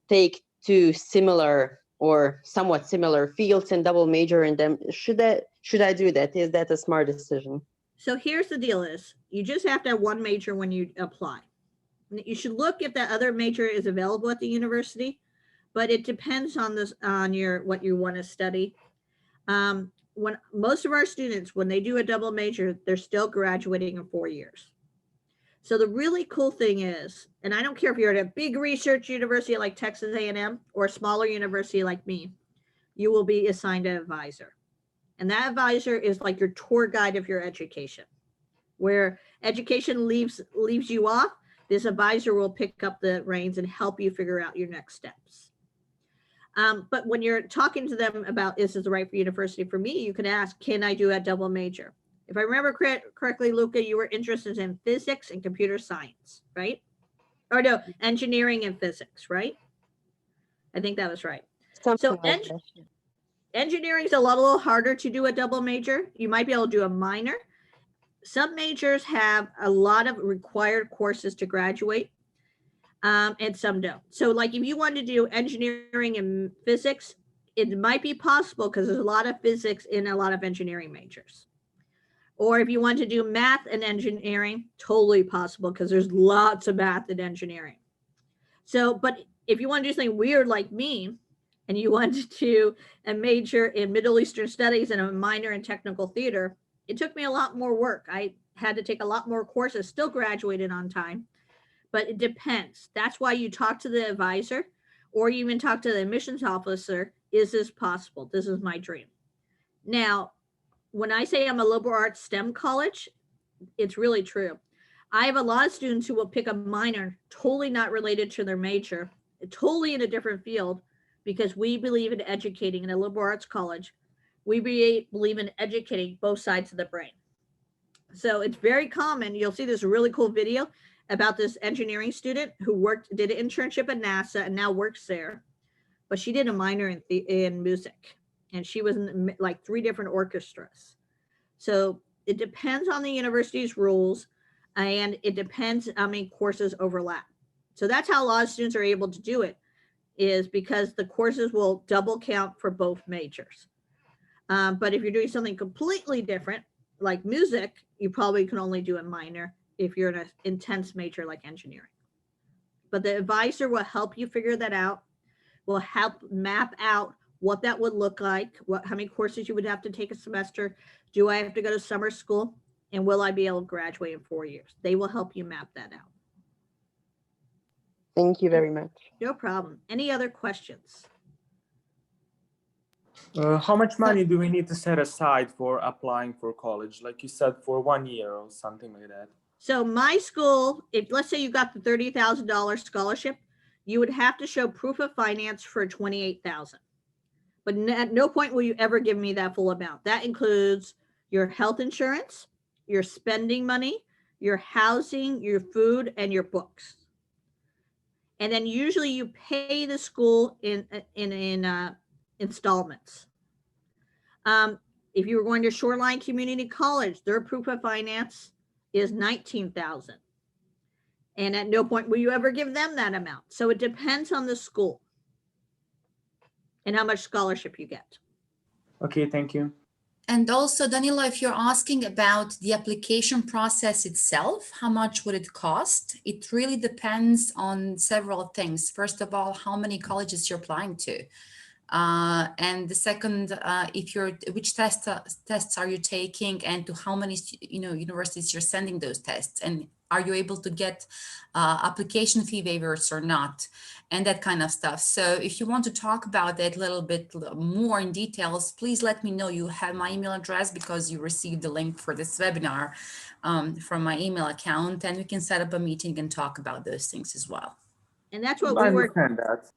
D: take two similar or somewhat similar fields and double major in them. Should I do that? Is that a smart decision?
B: So here's the deal is, you just have to have one major when you apply. You should look if that other major is available at the university, but it depends on what you want to study. When most of our students, when they do a double major, they're still graduating in 4 years. So the really cool thing is, and I don't care if you're at a big research university like Texas A&M or a smaller university like me, you will be assigned an advisor. And that advisor is like your tour guide of your education. Where education leaves you off, this advisor will pick up the reins and help you figure out your next steps. But when you're talking to them about, is this the right university for me, you can ask, can I do a double major? If I remember correctly, Luca, you were interested in physics and computer science, right? Or no, engineering and physics, right? I think that was right.
D: Something like that.
B: Engineering is a little harder to do a double major. You might be able to do a minor. Some majors have a lot of required courses to graduate, and some don't. So like if you want to do engineering and physics, it might be possible because there's a lot of physics in a lot of engineering majors. Or if you want to do math and engineering, totally possible because there's lots of math and engineering. So, but if you want to do something weird like me, and you want to do a major in Middle Eastern studies and a minor in technical theater, it took me a lot more work. I had to take a lot more courses, still graduated on time, but it depends. That's why you talk to the advisor, or you even talk to the admissions officer. Is this possible? This is my dream. Now, when I say I'm a liberal arts STEM college, it's really true. I have a lot of students who will pick a minor totally not related to their major, totally in a different field, because we believe in educating in a liberal arts college. We believe in educating both sides of the brain. So it's very common. You'll see this really cool video about this engineering student who did an internship at NASA and now works there. But she did a minor in music, and she was in like 3 different orchestras. So it depends on the university's rules, and it depends how many courses overlap. So that's how a lot of students are able to do it, is because the courses will double count for both majors. But if you're doing something completely different, like music, you probably can only do a minor if you're in an intense major like engineering. But the advisor will help you figure that out, will help map out what that would look like, how many courses you would have to take a semester. Do I have to go to summer school? And will I be able to graduate in 4 years? They will help you map that out.
D: Thank you very much.
B: No problem. Any other questions?
E: How much money do we need to set aside for applying for college? Like you said, for 1 year or something like that.
B: So my school, if let's say you got the $30,000 scholarship, you would have to show proof of finance for $28,000. but at no point will you ever give me that full amount. That includes your health insurance, your spending money, your housing, your food, and your books. And then usually you pay the school in installments. If you were going to Shoreline Community College, their proof of finance is $19,000. And at no point will you ever give them that amount. So it depends on the school and how much scholarship you get.
E: Okay, thank you.
A: And also, Danilo, if you're asking about the application process itself, how much would it cost? It really depends on several things. First of all, how many colleges you're applying to. And the second, which tests are you taking, and to how many universities you're sending those tests, and are you able to get application fee waivers or not, and that kind of stuff. So if you want to talk about that a little bit more in details, please let me know. You have my email address because you received the link for this webinar from my email account, and we can set up a meeting and talk about those things as well.
B: And that's what
E: I
B: we work.
E: understand that.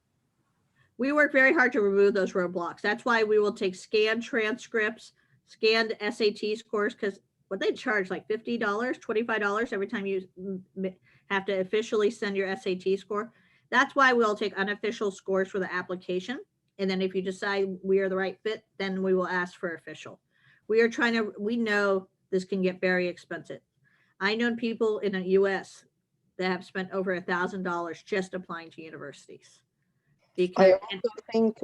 B: We work very hard to remove those roadblocks. That's why we will take scanned transcripts, scanned SAT scores, because what they charge like $50, $25 every time you have to officially send your SAT score. That's why we'll take unofficial scores for the application. And then if you decide we are the right fit, then we will ask for official. We know this can get very expensive. I know people in the US that have spent over $1,000 just applying to universities.
D: I also think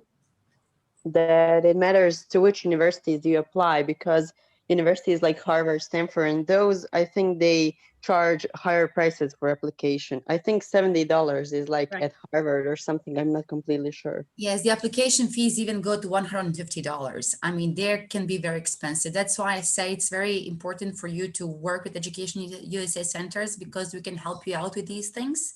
D: that it matters to which universities you apply, because universities like Harvard, Stanford, and those, I think they charge higher prices for application. I think $70 is like
B: Right.
D: at Harvard or something. I'm not completely sure.
A: Yes, the application fees even go to $150. I mean, they can be very expensive. That's why I say it's very important for you to work with Education USA centers, because we can help you out with these things.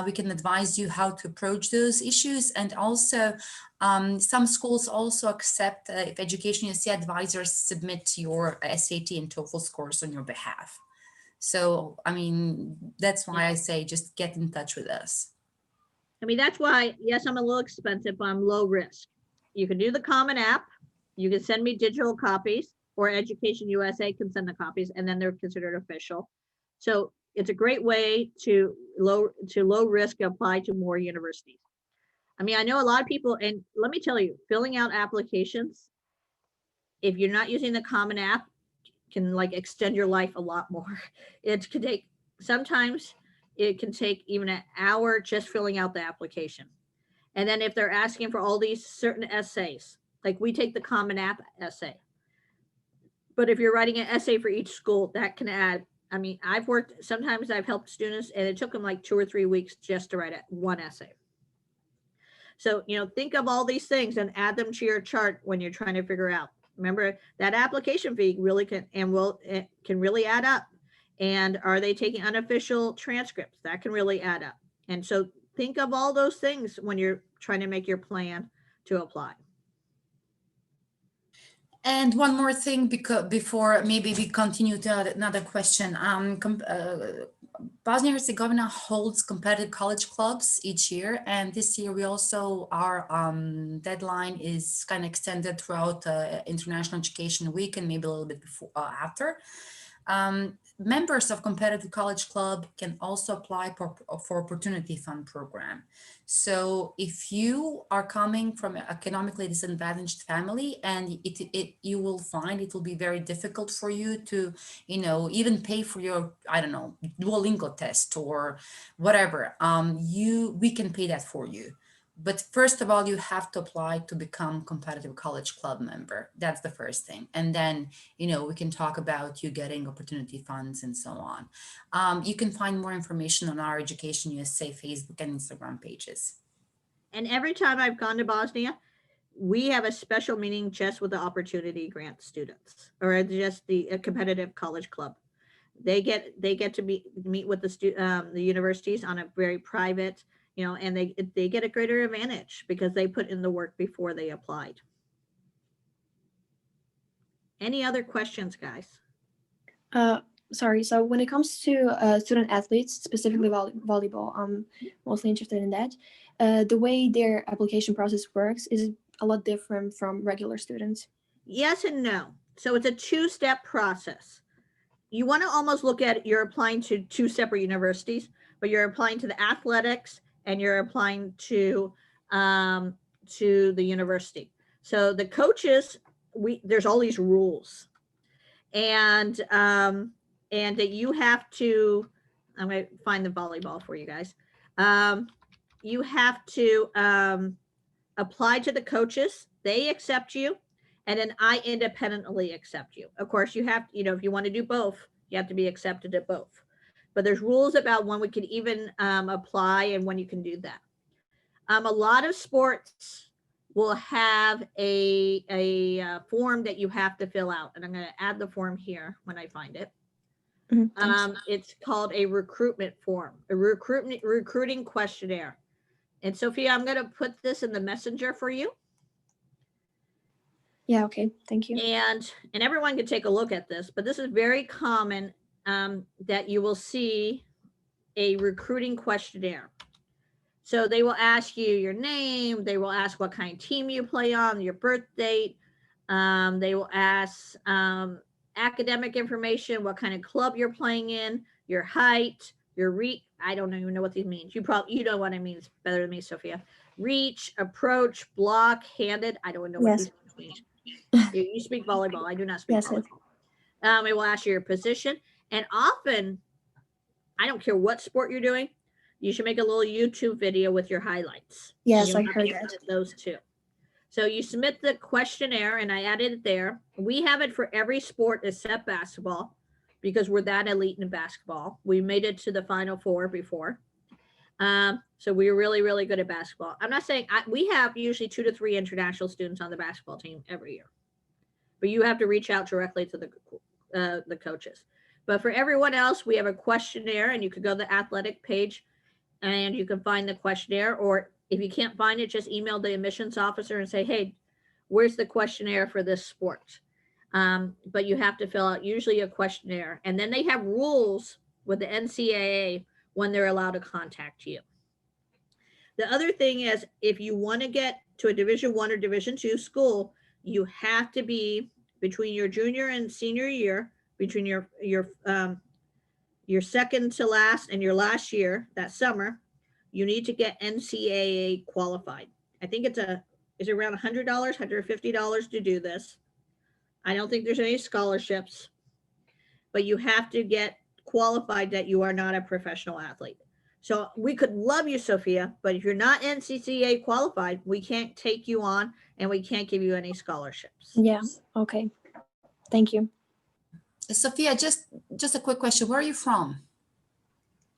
A: We can advise you how to approach those issues. And also, some schools also accept if Education USA advisors submit your SAT and TOEFL scores on your behalf. So, I mean, that's why I say just get in touch with us.
B: I mean, that's why, yes, I'm a little expensive, but I'm low risk. You can do the Common App. You can send me digital copies, or Education USA can send the copies, and then they're considered official. So it's a great way to low risk apply to more universities. I mean, I know a lot of people, and let me tell you, filling out applications, if you're not using the Common App, can like extend your life a lot more. It could take, sometimes it can take even an hour just filling out the application. And then if they're asking for all these certain essays, like we take the Common App essay. But if you're writing an essay for each school, that can add, I mean, sometimes I've helped students and it took them like 2 or 3 weeks just to write one essay. So, think of all these things and add them to your chart when you're trying to figure out. Remember, that application fee really can really add up. And are they taking unofficial transcripts? That can really add up. And so think of all those things when you're trying to make your plan to apply.
A: And one more thing, because before maybe we continue to another question. Bosnia and Herzegovina holds competitive college clubs each year, and this year we also, our deadline is kind of extended throughout International Education Week and maybe a little bit before after. Members of competitive college club can also apply for Opportunity Fund program. So if you are coming from an economically disadvantaged family, and you will find it will be very difficult for you to, even pay for your, I don't know, Duolingo test or whatever, we can pay that for you. But first of all, you have to apply to become competitive college club member. That's the first thing. And then, we can talk about you getting opportunity funds and so on. You can find more information on our Education USA Facebook and Instagram pages.
B: And every time I've gone to Bosnia, we have a special meeting just with the opportunity grant students, or just the competitive college club. They get to meet with the universities on a very private, and they get a greater advantage because they put in the work before they applied. Any other questions, guys?
C: Sorry, so when it comes to student athletes, specifically volleyball, I'm mostly interested in that. The way their application process works, is a lot different from regular students?
B: Yes and no. So it's a two-step process. You want to almost look at you're applying to two separate universities, but you're applying to the athletics and you're applying to the university. So the coaches, there's all these rules, and that you have to. I'm going to find the volleyball for you guys. You have to apply to the coaches. They accept you, and then I independently accept you. Of course, you have, if you want to do both, you have to be accepted at both. But there's rules about when we can even apply and when you can do that. A lot of sports will have a form that you have to fill out, and I'm going to add the form here when I find it. It's called a recruitment form, a recruiting questionnaire. And Sophia, I'm going to put this in the messenger for you.
C: Yeah, okay, thank you.
B: And everyone can take a look at this, but this is very common that you will see a recruiting questionnaire. So they will ask you your name, they will ask what kind of team you play on, your birth date, they will ask academic information, what kind of club you're playing in, your height, your reach. I don't even know what these means. You know what it means better than me, Sophia. Reach, approach, block, handed. I don't know what these means. You speak volleyball. I do not speak volleyball. It will ask you your position. And often, I don't care what sport you're doing, you should make a little YouTube video with your highlights.
C: Yes, I heard that.
B: Those two. So you submit the questionnaire, and I added it there. We have it for every sport except basketball, because we're that elite in basketball. We made it to the Final Four before. So we're really, really good at basketball. I'm not saying we have usually 2 to 3 international students on the basketball team every year, but you have to reach out directly to the coaches. But for everyone else, we have a questionnaire, and you can go to the athletic page and you can find the questionnaire, or if you can't find it, just email the admissions officer and say, hey, where's the questionnaire for this sport? But you have to fill out usually a questionnaire, and then they have rules with the NCAA when they're allowed to contact you. The other thing is, if you want to get to a Division I or Division II school, you have to be between your junior and senior year, between your second to last and your last year, that summer, you need to get NCAA qualified. I think it's around $100, $150 to do this. I don't think there's any scholarships, but you have to get qualified that you are not a professional athlete. So we could love you, Sophia, but if you're not NCAA qualified, we can't take you on, and we can't give you any scholarships.
C: Yeah, okay. Thank you.
A: Sophia, just a quick question. Where are you from?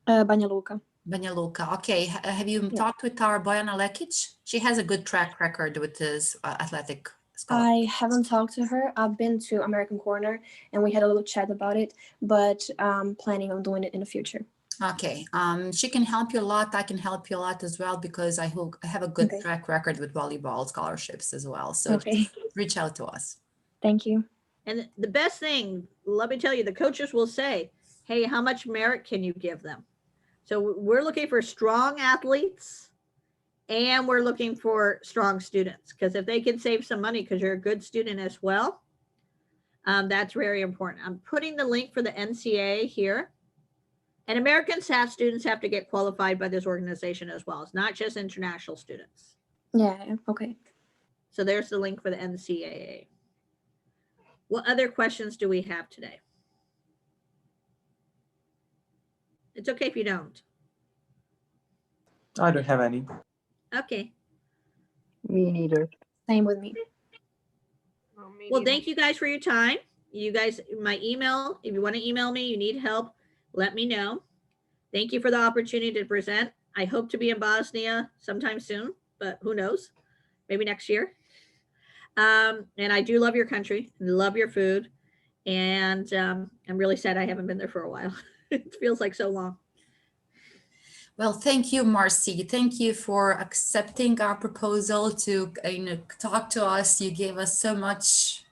C: Banja Luka.
A: Banja Luka. Okay. Have you talked with our Bojana Lekic? She has a good track record with this athletic scholarship.
C: I haven't talked to her. I've been to American Corner, and we had a little chat about it, but I'm planning on doing it in the future.
A: Okay. She can help you a lot. I can help you a lot as well, because I have a good track record with volleyball scholarships as well. So just reach out to us.
C: Thank you.
B: And the best thing, let me tell you, the coaches will say, hey, how much merit can you give them? So we're looking for strong athletes, and we're looking for strong students, because if they can save some money because you're a good student as well, that's very important. I'm putting the link for the NCAA here. And American staff students have to get qualified by this organization as well. It's not just international students.
C: Yeah, okay.
B: So there's the link for the NCAA. What other questions do we have today? It's okay if you don't.
E: I don't have any.
B: Okay.
D: Me neither.
C: Same with me.
B: Well, thank you guys for your time. You guys, my email, if you want to email me, you need help, let me know. Thank you for the opportunity to present. I hope to be in Bosnia sometime soon, but who knows? Maybe next year. And I do love your country and love your food. And I'm really sad I haven't been there for a while. It feels like so long.
A: Well, thank you, Marci. Thank you for accepting our proposal to talk to us. You gave us so much,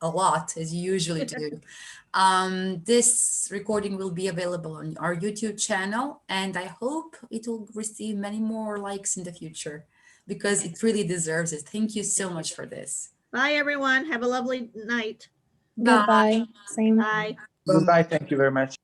A: a lot, as you usually do. This recording will be available on our YouTube channel, and I hope it will receive many more likes in the future. because it really deserves it. Thank you so much for this.
B: Bye, everyone. Have a lovely night.
A: Bye.
C: Goodbye. Same.
B: Bye.
E: Goodbye. Thank you very much.